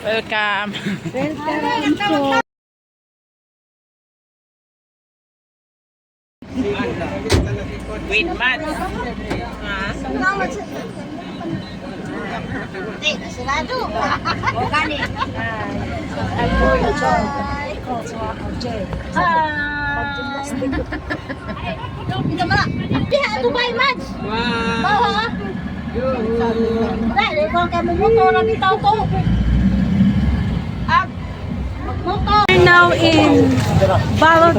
Welcome. Welcome. Wait, Matt. We're now in Balot.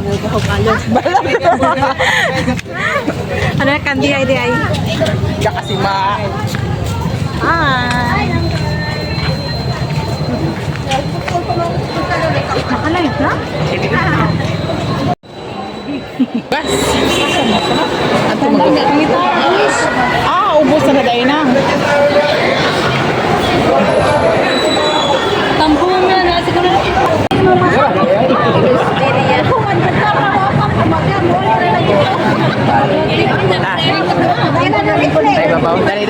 Ano kan di ay. Diyan kasi ma. Hi. Nakalive na? Bas. Ato mag-ubos. Ubos na dahil na. Tampungan na siguro. Ay, babaw. Dali.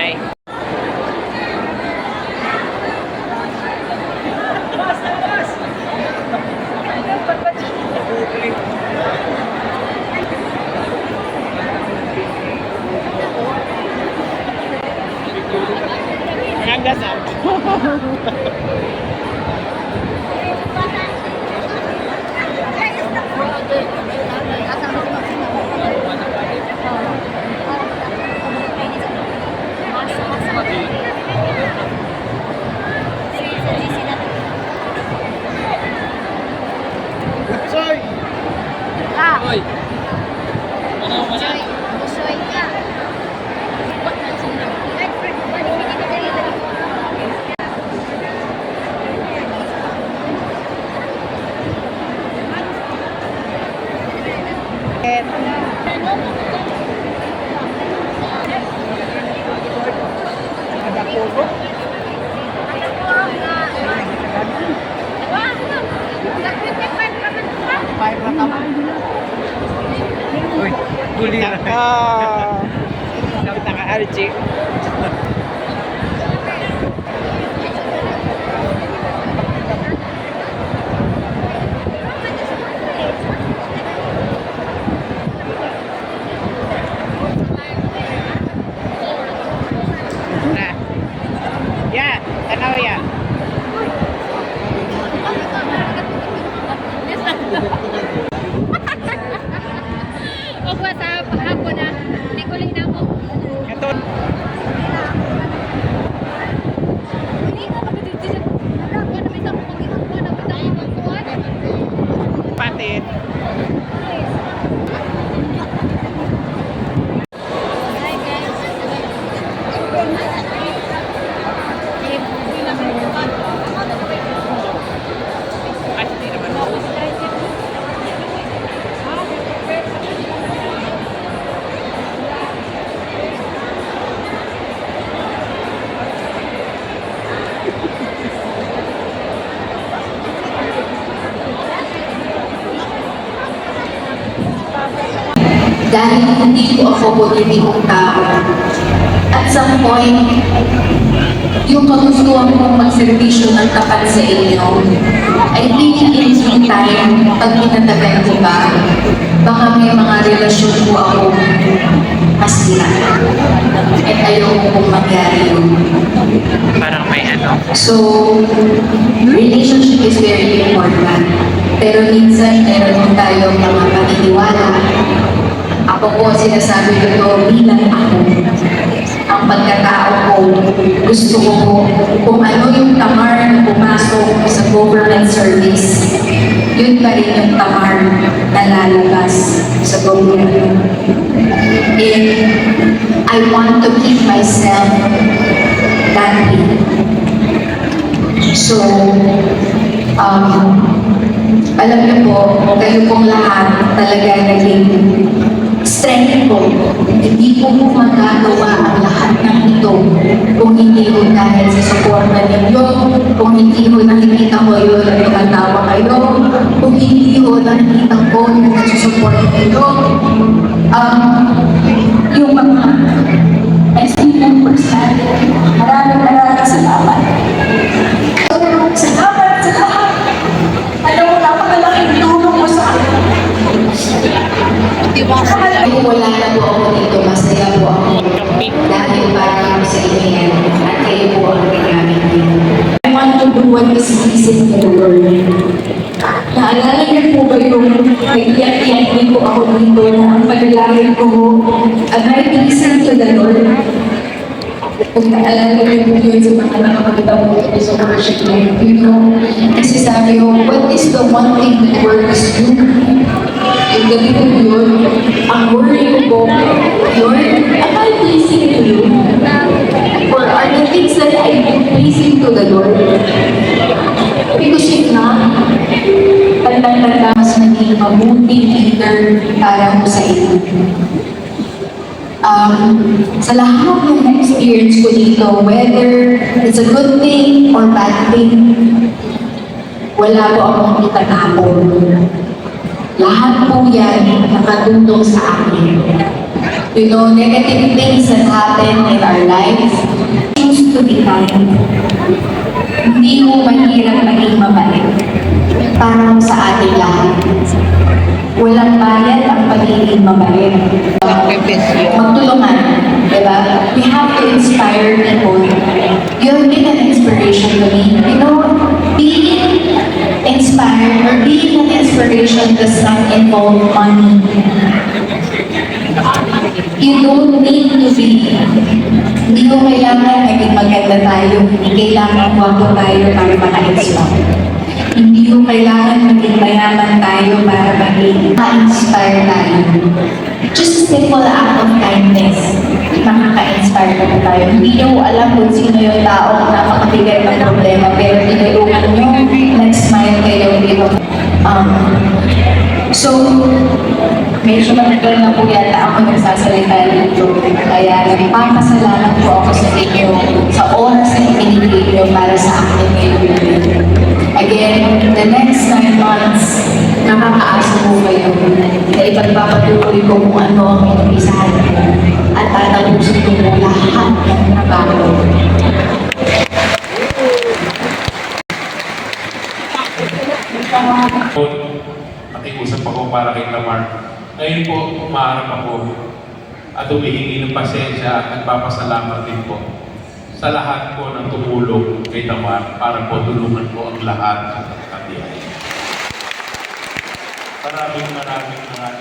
Ay. Nagagasap. Uy, guli na. Dapat naka-RG. Yan, tanaw yan. Patit. Dahil hindi ko ako politikong tao. At some point, yung kagustuhan kong magservisyo ng tapat sa inyo, I think in due time, pag pinatagal ko ba, baka may mga relasyon ko ako masira. At ayaw kong mangyari yun. Parang may ano. So, relationship is very important. Pero minsan, meron tayong mga paniniwala. Ako po, sinasabi ko ito bilang ako. Ang pagkatao ko, gusto ko kung ano yung tamar na pumasok sa government service, yun pa rin yung tamar na lalabas sa gobyerno. And I want to keep myself that way. So, alam niyo po, kayo pong lahat talaga naging strength ko. Hindi ko magagawa ang lahat ng ito kung hindi ko dahil sa suporta ninyo, kung hindi ko nakikita ko yun at tumatawa kayo, kung hindi ko nakikita ko yung nagsusupport ninyo, yung mga SC members natin, maraming salamat. Salamat sa lahat. Alam mo, napakalaking tulong mo sa akin. Kung wala na po ako dito, masaya po ako. Dahil para ako sa inyo yan. At kayo po ang nagamit niyo. I want to do what is pleasing to the Lord. Naalala niyo po ba yung nag-iyak-iyak din po ako dito na ang paglalagay ko, am I pleasing to the Lord? Kung naalala niyo po yun sa mga nakapagkita mo ito sa worship niyo, you know, kasi sabi ko, what is the one thing that works you? Yung gabi ko yun, ang worry ko po, Lord, am I pleasing to you? Or are the things that I do pleasing to the Lord? Because if not, tandang-tanda mas maging mabuting leader para mo sa inyo. Sa lahat ng experience ko dito, whether it's a good thing or bad thing, wala po akong itatapon. Lahat po yan nakatulong sa akin. You know, negative things that happen in our lives, choose to be kind. Hindi mo mahirap maging mabait para sa ating lahat. Walang bayad ang pagiging mabait. Magtulungan, diba? We have to inspire people. You have been an inspiration to me. You know, being inspired or being an inspiration does not involve money. You don't need to be. Hindi mo kailangan maging maganda tayo. Hindi kailangan wapo tayo para maka-inspire. Hindi mo kailangan maging mayaman tayo para maging ma-inspire tayo. Just a simple act of kindness, makaka-inspire na tayo. Hindi nyo alam kung sino yung tao na makabigay ng problema, pero tinulungan nyo, nag-smile kayo dito. So, medyo matagal na po yata ako nagsasalita dito. Kaya nagpapasalamat po ako sa inyo sa oras na ibinigay nyo para sa akin ngayon. Again, the next 9 months, nakakaasa po kayo na ipagpapatuloy ko kung ano ang inumpisahan ko at tatapusin ko po lahat ng trabaho. Nakikusap ako para kay Tamar. Ngayon po, umaharap ako at humihingi ng pasensya at nagpapasalamat din po sa lahat po ng tumulong kay Tamar para po tulungan po ang lahat ng kandiyan. Maraming salamat.